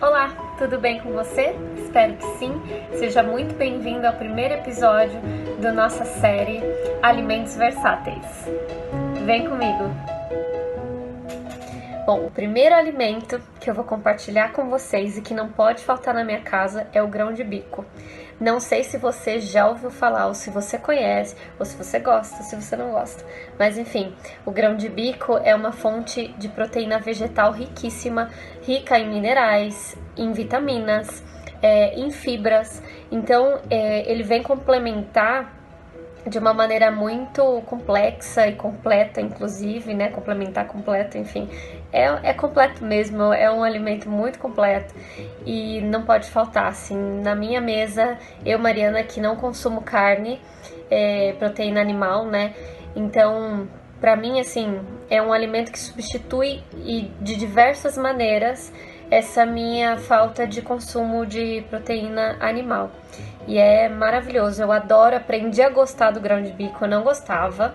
Olá, tudo bem com você? Espero que sim. Seja muito bem-vindo ao primeiro episódio da nossa série Alimentos Versáteis. Vem comigo! Bom, o primeiro alimento que eu vou compartilhar com vocês e que não pode faltar na minha casa é o grão de bico. Não sei se você já ouviu falar, ou se você conhece, ou se você gosta, ou se você não gosta. Mas enfim, o grão de bico é uma fonte de proteína vegetal riquíssima, rica em minerais, em vitaminas, em fibras. Então, ele vem complementar de uma maneira muito complexa e completa, inclusive, né? Complementar completo, enfim. É completo mesmo, é um alimento muito completo e não pode faltar, assim. Na minha mesa, eu, Mariana, que não consumo carne, proteína animal, né? Então, pra mim, assim, é um alimento que substitui e de diversas maneiras essa minha falta de consumo de proteína animal. E é maravilhoso, eu adoro, aprendi a gostar do grão de bico, eu não gostava.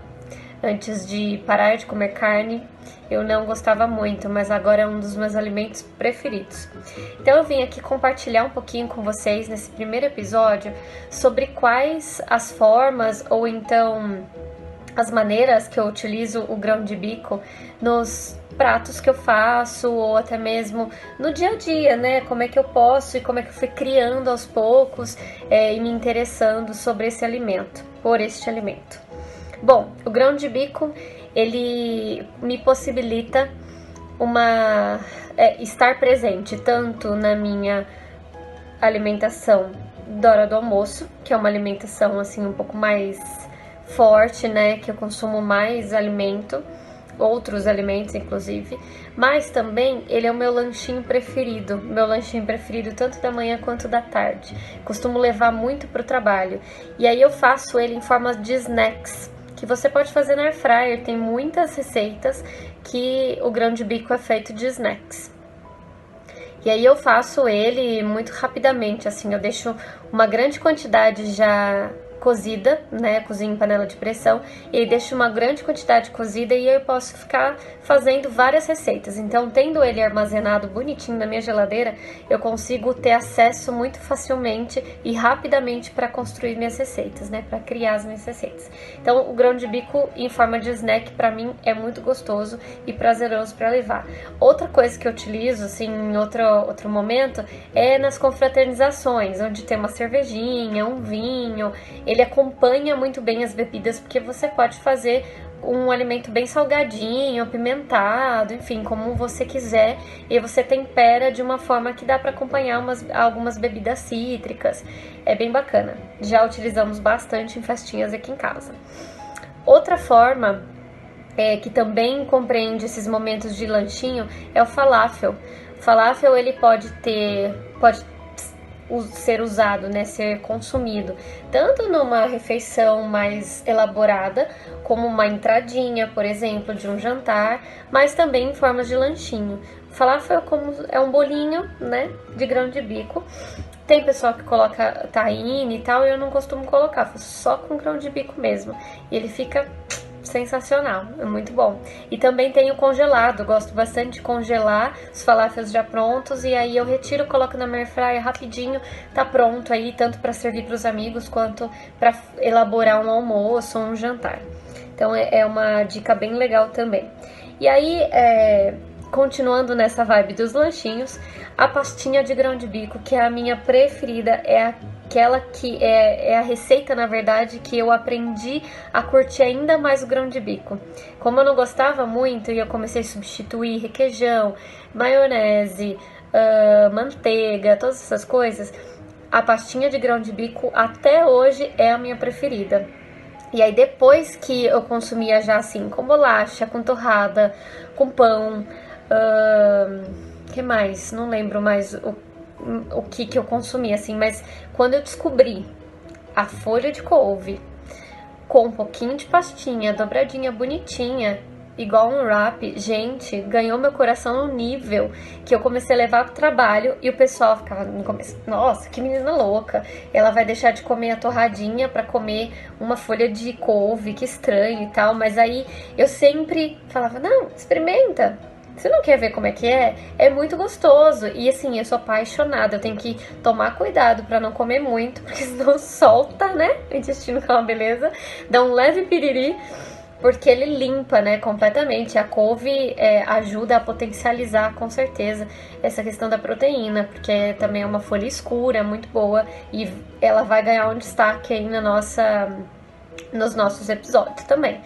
Antes de parar de comer carne, eu não gostava muito, mas agora é um dos meus alimentos preferidos. Então eu vim aqui compartilhar um pouquinho com vocês nesse primeiro episódio sobre quais as formas ou então as maneiras que eu utilizo o grão de bico nos pratos que eu faço ou até mesmo no dia a dia, né? Como é que eu posso e como é que eu fui criando aos poucos e me interessando sobre esse alimento, por este alimento. Bom, o grão de bico, ele me possibilita estar presente tanto na minha alimentação da hora do almoço, que é uma alimentação assim um pouco mais forte, né, que eu consumo mais alimento, outros alimentos inclusive, mas também ele é o meu lanchinho preferido tanto da manhã quanto da tarde. Costumo levar muito pro trabalho e aí eu faço ele em forma de snacks, que você pode fazer na air fryer. Tem muitas receitas que o grão de bico é feito de snacks. E aí eu faço ele muito rapidamente, assim, eu deixo uma grande quantidade já cozida, né, cozinho em panela de pressão, e aí deixo uma grande quantidade cozida e eu posso ficar fazendo várias receitas. Então, tendo ele armazenado bonitinho na minha geladeira, eu consigo ter acesso muito facilmente e rapidamente para construir minhas receitas, né, para criar as minhas receitas. Então, o grão de bico em forma de snack para mim é muito gostoso e prazeroso para levar. Outra coisa que eu utilizo, assim, em outro momento, é nas confraternizações, onde tem uma cervejinha, um vinho. Ele acompanha muito bem as bebidas, porque você pode fazer um alimento bem salgadinho, apimentado, enfim, como você quiser, e você tempera de uma forma que dá para acompanhar algumas bebidas cítricas. É bem bacana. Já utilizamos bastante em festinhas aqui em casa. Outra forma que também compreende esses momentos de lanchinho é o falafel. O falafel ele pode ser usado, né, ser consumido tanto numa refeição mais elaborada, como uma entradinha, por exemplo, de um jantar, mas também em formas de lanchinho. Falafel é um bolinho, né, de grão de bico. Tem pessoal que coloca tahine e tal, eu não costumo colocar, faço só com grão de bico mesmo. E ele fica sensacional, é muito bom. E também tem o congelado, gosto bastante de congelar os falafels já prontos e aí eu retiro, coloco na air fryer rapidinho, tá pronto aí, tanto para servir para os amigos quanto para elaborar um almoço ou um jantar. Então é uma dica bem legal também. E aí, continuando nessa vibe dos lanchinhos, a pastinha de grão de bico, que é a minha preferida, é aquela que é a receita, na verdade, que eu aprendi a curtir ainda mais o grão de bico. Como eu não gostava muito e eu comecei a substituir requeijão, maionese, manteiga, todas essas coisas, a pastinha de grão de bico até hoje é a minha preferida. E aí depois que eu consumia já assim, com bolacha, com torrada, com pão, que mais? Não lembro mais o que eu consumi, assim, mas quando eu descobri a folha de couve com um pouquinho de pastinha, dobradinha, bonitinha, igual um wrap, gente, ganhou meu coração no nível que eu comecei a levar pro trabalho e o pessoal ficava no começo, nossa, que menina louca, ela vai deixar de comer a torradinha pra comer uma folha de couve, que estranho e tal, mas aí eu sempre falava, não, experimenta, Você não quer ver como é que é? É muito gostoso. E assim, eu sou apaixonada. Eu tenho que tomar cuidado pra não comer muito, porque senão solta, né? O intestino, que é uma beleza. Dá um leve piriri, porque ele limpa, né, completamente. A couve ajuda a potencializar, com certeza, essa questão da proteína, porque também é uma folha escura, muito boa, e ela vai ganhar um destaque aí nos nossos episódios também.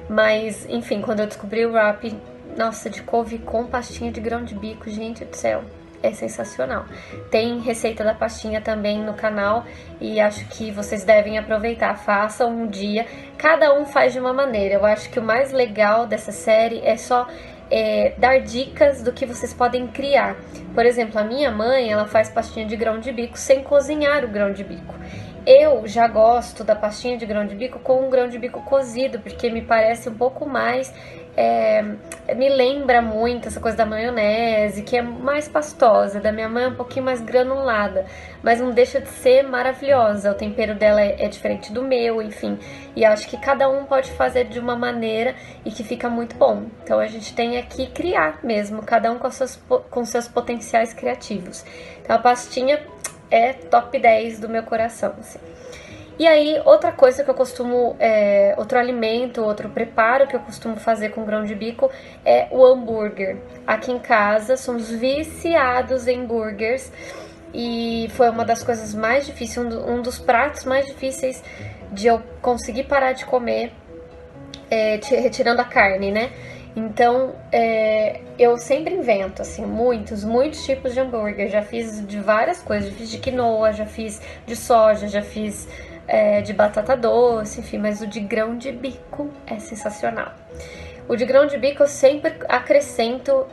Mas, enfim, quando eu descobri o wrap, nossa, de couve com pastinha de grão de bico, gente do céu, é sensacional. Tem receita da pastinha também no canal e acho que vocês devem aproveitar. Façam um dia, cada um faz de uma maneira. Eu acho que o mais legal dessa série é só dar dicas do que vocês podem criar. Por exemplo, a minha mãe, ela faz pastinha de grão de bico sem cozinhar o grão de bico. Eu já gosto da pastinha de grão de bico com um grão de bico cozido, porque me parece um pouco mais... me lembra muito essa coisa da maionese, que é mais pastosa. Da minha mãe é um pouquinho mais granulada, mas não deixa de ser maravilhosa. O tempero dela é diferente do meu, enfim. E acho que cada um pode fazer de uma maneira e que fica muito bom. Então a gente tem que criar mesmo, cada um com seus potenciais criativos. Então a pastinha é top 10 do meu coração, assim. E aí, outra coisa que eu costumo, outro alimento, outro preparo que eu costumo fazer com grão de bico é o hambúrguer. Aqui em casa, somos viciados em hambúrgueres e foi uma das coisas mais difíceis, um dos pratos mais difíceis de eu conseguir parar de comer, retirando a carne, né? Então, eu sempre invento, assim, muitos tipos de hambúrguer. Já fiz de várias coisas, já fiz de quinoa, já fiz de soja, já fiz de batata doce, enfim, mas o de grão de bico é sensacional. O de grão de bico eu sempre acrescento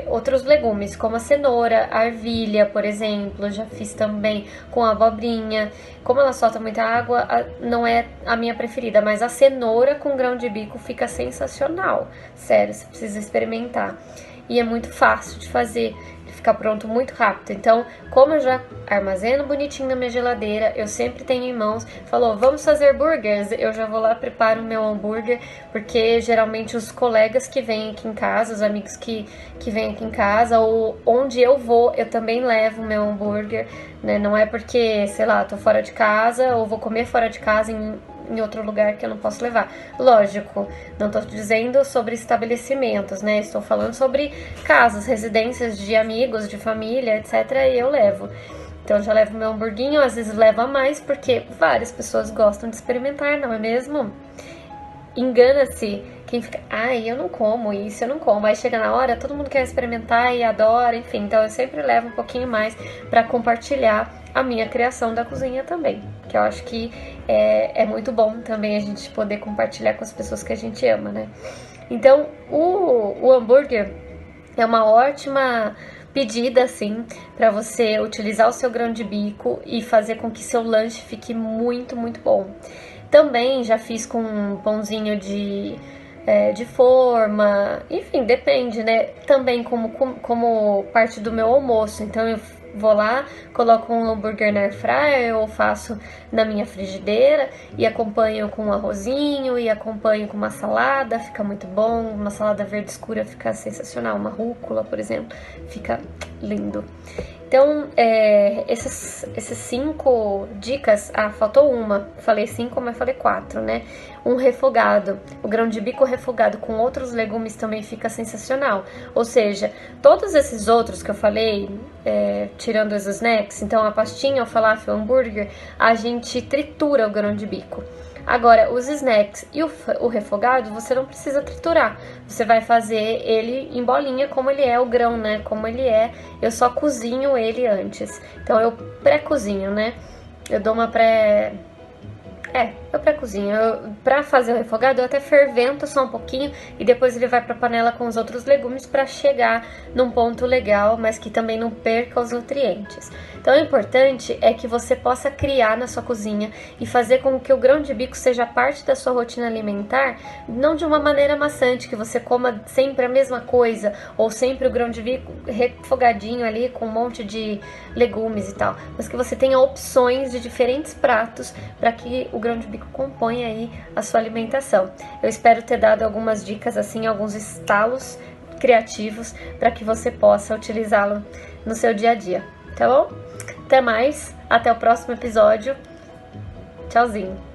outros legumes, como a cenoura, a ervilha, por exemplo. Já fiz também com a abobrinha. Como ela solta muita água, não é a minha preferida, mas a cenoura com grão de bico fica sensacional. Sério, você precisa experimentar. E é muito fácil de fazer, fica pronto muito rápido. Então, como eu já armazeno bonitinho na minha geladeira, eu sempre tenho em mãos. Falou, vamos fazer burgers? Eu já vou lá, preparo o meu hambúrguer, porque geralmente os colegas que vêm aqui em casa, os amigos que vêm aqui em casa, ou onde eu vou, eu também levo o meu hambúrguer, né? Não é porque, sei lá, tô fora de casa, ou vou comer fora de casa em outro lugar que eu não posso levar. Lógico, não tô dizendo sobre estabelecimentos, né? Estou falando sobre casas, residências de amigos, de família, etc. E eu levo. Então eu já levo meu hamburguinho, às vezes levo a mais, porque várias pessoas gostam de experimentar, não é mesmo? Engana-se quem fica, eu não como isso, eu não como. Aí chega na hora, todo mundo quer experimentar e adora, enfim. Então eu sempre levo um pouquinho mais para compartilhar a minha criação da cozinha também, que eu acho que é muito bom também a gente poder compartilhar com as pessoas que a gente ama, né? Então o hambúrguer é uma ótima pedida, assim, para você utilizar o seu grão de bico e fazer com que seu lanche fique muito, muito bom. Também já fiz com um pãozinho de forma, enfim, depende, né? Também como parte do meu almoço. Então eu vou lá, coloco um hambúrguer na air fryer ou faço na minha frigideira e acompanho com um arrozinho e acompanho com uma salada, fica muito bom. Uma salada verde escura fica sensacional, uma rúcula, por exemplo, fica lindo. Então, essas 5 dicas... faltou uma. Falei 5, mas falei 4, né? Um refogado. O grão de bico refogado com outros legumes também fica sensacional. Ou seja, todos esses outros que eu falei, tirando os snacks, então a pastinha, o falafel, o hambúrguer, a gente tritura o grão de bico. Agora, os snacks e o refogado, você não precisa triturar. Você vai fazer ele em bolinha, como ele é, o grão, né? Como ele é. Eu só cozinho ele antes. Então, eu pré-cozinho, né? Eu dou uma eu pré-cozinho. Pra fazer o refogado, eu até fervento só um pouquinho e depois ele vai pra panela com os outros legumes pra chegar num ponto legal, mas que também não perca os nutrientes. Então, o importante é que você possa criar na sua cozinha e fazer com que o grão de bico seja parte da sua rotina alimentar, não de uma maneira maçante, que você coma sempre a mesma coisa, ou sempre o grão de bico refogadinho ali com um monte de legumes e tal, mas que você tenha opções de diferentes pratos para que o grão de bico compõe aí a sua alimentação. Eu espero ter dado algumas dicas assim, alguns estalos criativos para que você possa utilizá-lo no seu dia a dia, tá bom? Até mais, até o próximo episódio. Tchauzinho!